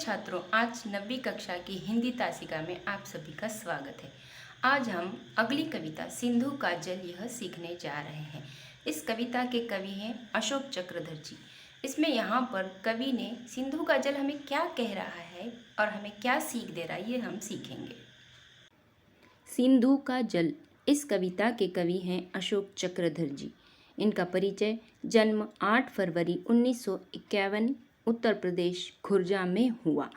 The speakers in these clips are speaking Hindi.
छात्रों, आज 9वीं कक्षा की हिंदी तासिका में आप सभी का स्वागत है। आज हम अगली कविता सिंधु का जल यह सीखने जा रहे हैं। इस कविता के कवि हैं अशोक चक्रधर जी। इसमें यहाँ पर कवि ने सिंधु का जल हमें क्या कह रहा है और हमें क्या सीख दे रहा है, ये हम सीखेंगे। सिंधु का जल, इस कविता के कवि हैं अशोक चक्रधर जी। इनका परिचय, जन्म 8 फरवरी 1951 उत्तर प्रदेश खुर्जा में हुआ।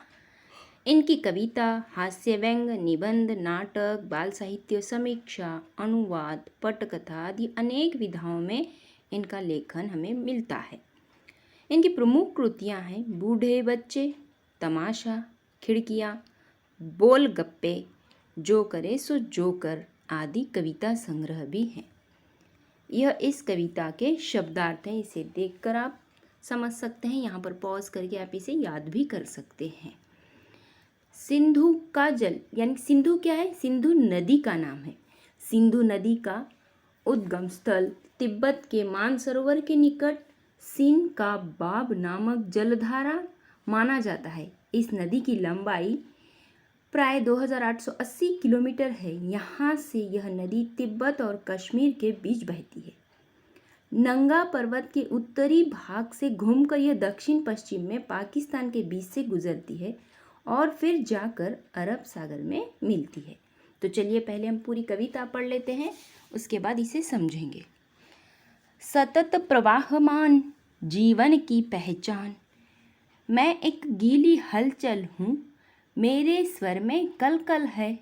इनकी कविता, हास्य व्यंग, निबंध, नाटक, बाल साहित्य, समीक्षा, अनुवाद, पटकथा आदि अनेक विधाओं में इनका लेखन हमें मिलता है। इनकी प्रमुख कृतियां हैं बूढ़े बच्चे, तमाशा, खिड़कियां, बोल गप्पे, जो करे सो जोकर आदि कविता संग्रह भी हैं। यह इस कविता के शब्दार्थ हैं, इसे देखकर आप समझ सकते हैं। यहाँ पर पॉज करके आप इसे याद भी कर सकते हैं। सिंधु का जल यानी सिंधु क्या है? सिंधु नदी का नाम है। सिंधु नदी का उद्गम स्थल तिब्बत के मानसरोवर के निकट सिन का बाब नामक जलधारा माना जाता है। इस नदी की लंबाई प्राय 2880 किलोमीटर है। यहाँ से यह नदी तिब्बत और कश्मीर के बीच बहती है। नंगा पर्वत के उत्तरी भाग से घूमकर यह दक्षिण पश्चिम में पाकिस्तान के बीच से गुजरती है और फिर जाकर अरब सागर में मिलती है। तो चलिए पहले हम पूरी कविता पढ़ लेते हैं, उसके बाद इसे समझेंगे। सतत प्रवाहमान जीवन की पहचान, मैं एक गीली हलचल हूँ, मेरे स्वर में कलकल है,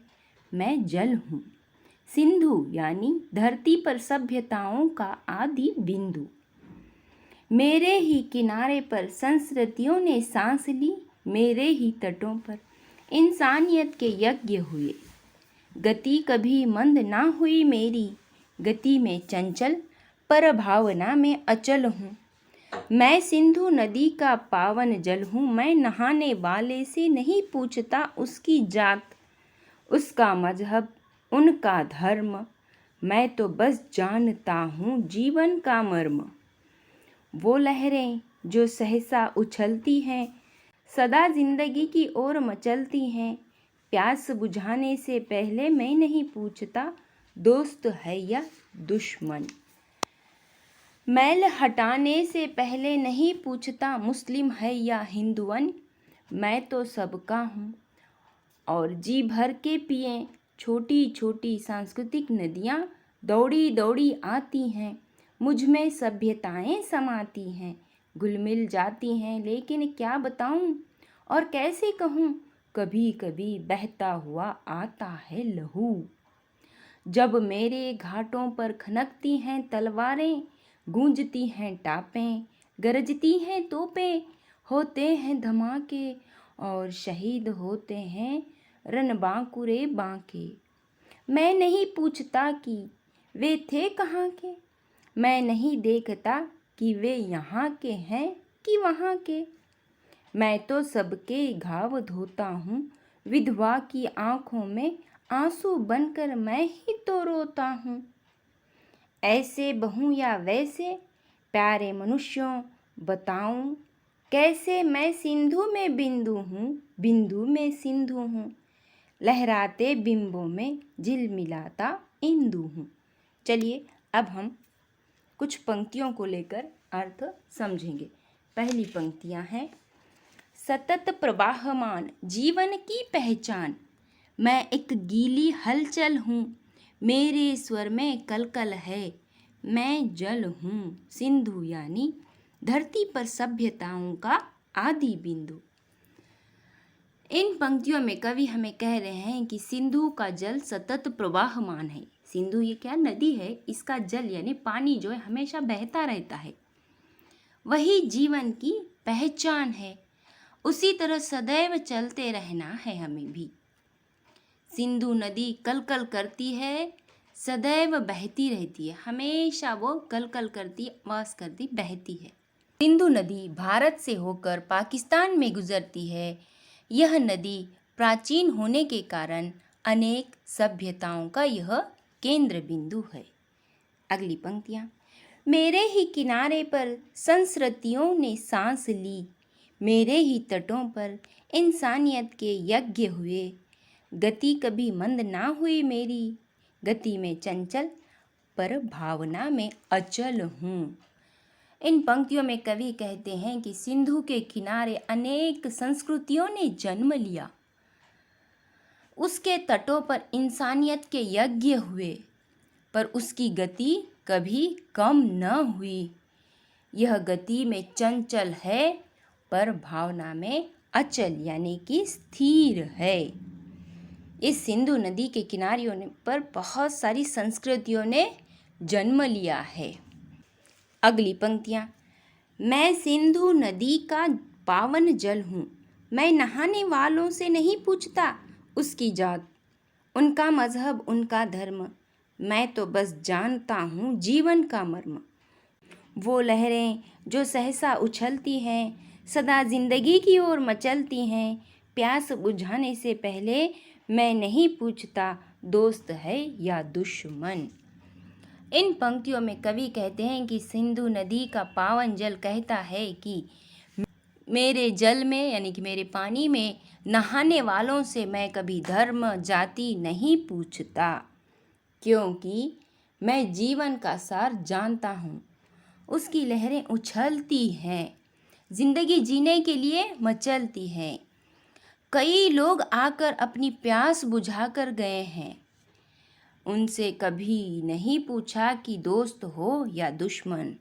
मैं जल हूँ। सिंधु यानी धरती पर सभ्यताओं का आदि बिंदु, मेरे ही किनारे पर संस्कृतियों ने सांस ली, मेरे ही तटों पर इंसानियत के यज्ञ हुए। गति कभी मंद ना हुई मेरी, गति में चंचल पर भावना में अचल हूँ। मैं सिंधु नदी का पावन जल हूँ, मैं नहाने वाले से नहीं पूछता उसकी जात, उसका मजहब, उनका धर्म, मैं तो बस जानता हूँ जीवन का मर्म। वो लहरें जो सहसा उछलती हैं, सदा जिंदगी की ओर मचलती हैं, प्यास बुझाने से पहले मैं नहीं पूछता दोस्त है या दुश्मन। मैल हटाने से पहले नहीं पूछता मुस्लिम है या हिंदुअन, मैं तो सबका हूँ और जी भर के पिए। छोटी छोटी सांस्कृतिक नदियाँ दौड़ी दौड़ी आती हैं, मुझ में सभ्यताएं समाती हैं, घुल मिल जाती हैं, लेकिन क्या बताऊं और कैसे कहूं, कभी कभी बहता हुआ आता है लहू। जब मेरे घाटों पर खनकती हैं तलवारें, गूंजती हैं टापें, गरजती हैं तोपें, होते हैं धमाके और शहीद होते हैं रणबांकुरे बांके। मैं नहीं पूछता कि वे थे कहाँ के, मैं नहीं देखता कि वे यहाँ के हैं कि वहाँ के। मैं तो सबके घाव धोता हूँ, विधवा की आँखों में आंसू बनकर मैं ही तो रोता हूँ। ऐसे बहूँ या वैसे प्यारे मनुष्यों बताऊँ, कैसे मैं सिंधु में बिंदु हूँ, बिंदु में सिंधु हूँ, लहराते बिंबों में झिलमिलाता इंदु हूँ। चलिए अब हम कुछ पंक्तियों को लेकर अर्थ समझेंगे। पहली पंक्तियाँ हैं, सतत प्रवाहमान जीवन की पहचान, मैं एक गीली हलचल हूँ, मेरे स्वर में कलकल है, मैं जल हूँ। सिंधु यानी धरती पर सभ्यताओं का आदि बिंदु। इन पंक्तियों में कवि हमें कह रहे हैं कि सिंधु का जल सतत प्रवाहमान है। सिंधु ये क्या नदी है, इसका जल यानी पानी जो है हमेशा बहता रहता है, वही जीवन की पहचान है। उसी तरह सदैव चलते रहना है हमें भी। सिंधु नदी कलकल करती है, सदैव बहती रहती है, हमेशा वो कलकल करती, वास करती, बहती है। सिंधु नदी भारत से होकर पाकिस्तान में गुजरती है। यह नदी प्राचीन होने के कारण अनेक सभ्यताओं का यह केंद्र बिंदु है। अगली पंक्तियाँ, मेरे ही किनारे पर संस्कृतियों ने सांस ली, मेरे ही तटों पर इंसानियत के यज्ञ हुए। गति कभी मंद ना हुई मेरी, गति में चंचल पर भावना में अचल हूँ। इन पंक्तियों में कवि कहते हैं कि सिंधु के किनारे अनेक संस्कृतियों ने जन्म लिया, उसके तटों पर इंसानियत के यज्ञ हुए, पर उसकी गति कभी कम न हुई। यह गति में चंचल है पर भावना में अचल यानी कि स्थिर है। इस सिंधु नदी के किनारियों पर बहुत सारी संस्कृतियों ने जन्म लिया है। अगली पंक्तियाँ। मैं सिंधु नदी का पावन जल हूँ, मैं नहाने वालों से नहीं पूछता उसकी जात, उनका मजहब, उनका धर्म, मैं तो बस जानता हूँ जीवन का मर्म। वो लहरें जो सहसा उछलती हैं, सदा जिंदगी की ओर मचलती हैं, प्यास बुझाने से पहले मैं नहीं पूछता दोस्त है या दुश्मन। इन पंक्तियों में कवि कहते हैं कि सिंधु नदी का पावन जल कहता है कि मेरे जल में यानी कि मेरे पानी में नहाने वालों से मैं कभी धर्म जाति नहीं पूछता, क्योंकि मैं जीवन का सार जानता हूँ। उसकी लहरें उछलती हैं, जिंदगी जीने के लिए मचलती हैं। कई लोग आकर अपनी प्यास बुझाकर गए हैं, उनसे कभी नहीं पूछा कि दोस्त हो या दुश्मन।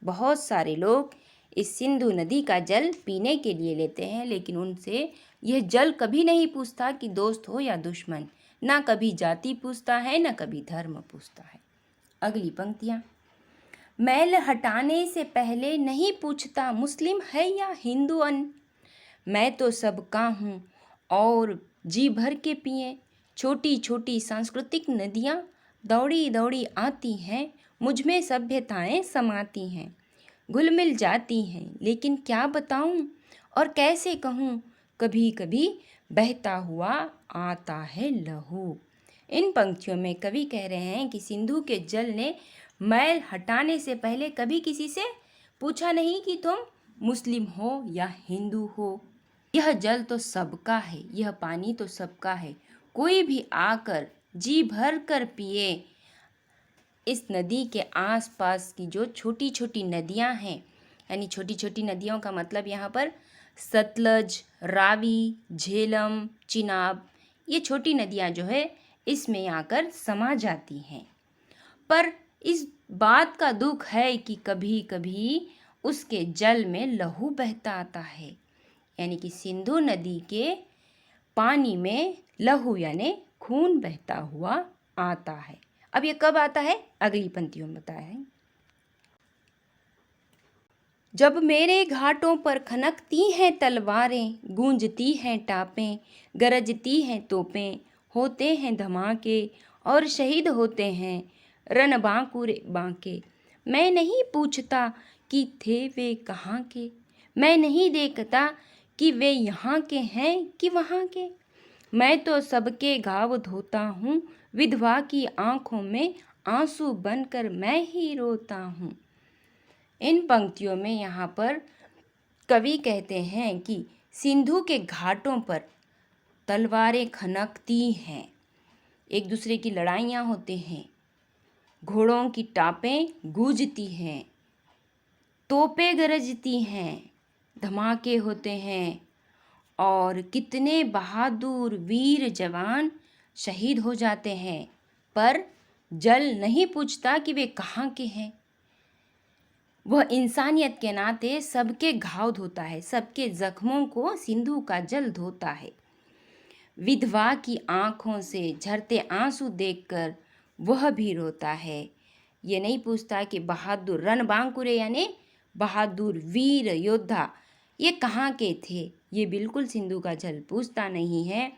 बहुत सारे लोग इस सिंधु नदी का जल पीने के लिए लेते हैं, लेकिन उनसे यह जल कभी नहीं पूछता कि दोस्त हो या दुश्मन। ना कभी जाति पूछता है, ना कभी धर्म पूछता है। अगली पंक्तियाँ। मैल हटाने से पहले नहीं पूछता मुस्लिम है या हिंदुअन, मैं तो सबका हूँ और जी भर के पिए। छोटी छोटी सांस्कृतिक नदियाँ दौड़ी दौड़ी आती हैं, मुझ में सभ्यताएँ समाती हैं, घुल मिल जाती हैं, लेकिन क्या बताऊँ और कैसे कहूँ, कभी कभी बहता हुआ आता है लहू। इन पंक्तियों में कवि कह रहे हैं कि सिंधु के जल ने मैल हटाने से पहले कभी किसी से पूछा नहीं कि तुम मुस्लिम हो या हिंदू हो। यह जल तो सबका है, यह पानी तो सबका है, कोई भी आकर जी भर कर पिए। इस नदी के आसपास की जो छोटी छोटी नदियां हैं, यानी छोटी छोटी नदियों का मतलब यहाँ पर सतलज, रावी, झेलम, चिनाब, ये छोटी नदियाँ जो है इसमें आकर समा जाती हैं। पर इस बात का दुख है कि कभी कभी उसके जल में लहू बहता आता है, यानी कि सिंधु नदी के पानी में लहू यानी खून बहता हुआ आता है। अब ये कब आता है, अगली पंक्तियों में बताया है। जब मेरे घाटों पर खनकती हैं तलवारें, गूंजती हैं टापें, गरजती हैं तोपें, होते हैं धमाके और शहीद होते हैं रन बांकुरे बांके, मैं नहीं पूछता कि थे वे कहाँ के, मैं नहीं देखता कि वे यहाँ के हैं कि वहाँ के, मैं तो सबके घाव धोता हूँ, विधवा की आँखों में आंसू बनकर मैं ही रोता हूँ। इन पंक्तियों में यहाँ पर कवि कहते हैं कि सिंधु के घाटों पर तलवारें खनकती हैं, एक दूसरे की लड़ाइयाँ होते हैं, घोड़ों की टापें गूंजती हैं, तोपें गरजती हैं, धमाके होते हैं और कितने बहादुर वीर जवान शहीद हो जाते हैं, पर जल नहीं पूछता कि वे कहाँ के हैं। वह इंसानियत के नाते सबके घाव धोता है, सबके जख्मों को सिंधु का जल धोता है। विधवा की आँखों से झरते आंसू देखकर वह भी रोता है। ये नहीं पूछता कि बहादुर रणबांकुरे यानी बहादुर वीर योद्धा ये कहाँ के थे, ये बिल्कुल सिंधु का जल पूछता नहीं है,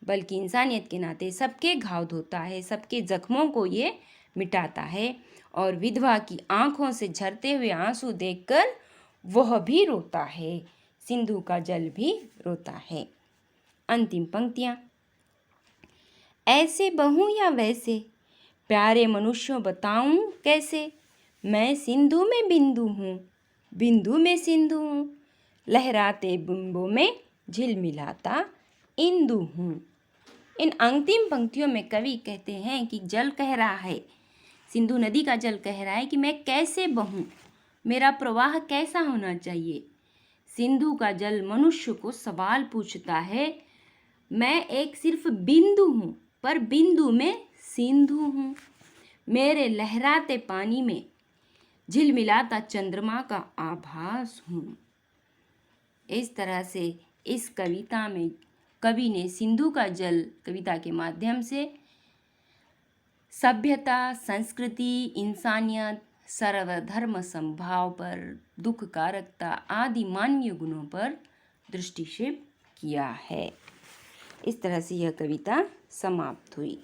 बल्कि इंसानियत के नाते सबके घाव धोता है, सबके जख्मों को ये मिटाता है। और विधवा की आंखों से झरते हुए आंसू देखकर वह भी रोता है, सिंधु का जल भी रोता है। अंतिम पंक्तियाँ। ऐसे बहूं या वैसे, प्यारे मनुष्यों बताऊं कैसे, मैं सिंधु में बिंदु हूँ, बिंदु में सिंधु हूँ, लहराते बूंदों में झिलमिलाता इंदु हूँ। इन अंतिम पंक्तियों में कवि कहते हैं कि जल कह रहा है, सिंधु नदी का जल कह रहा है कि मैं कैसे बहूँ, मेरा प्रवाह कैसा होना चाहिए। सिंधु का जल मनुष्य को सवाल पूछता है, मैं एक सिर्फ बिंदु हूँ, पर बिंदु में सिंधु हूँ। मेरे लहराते पानी में झिलमिलाता चंद्रमा का आभास हूँ। इस तरह से इस कविता में कवि ने सिंधु का जल कविता के माध्यम से सभ्यता, संस्कृति, इंसानियत, सर्वधर्म समभाव पर, दुख कारकता आदि मानवीय गुणों पर दृष्टिक्षेप किया है। इस तरह से यह कविता समाप्त हुई।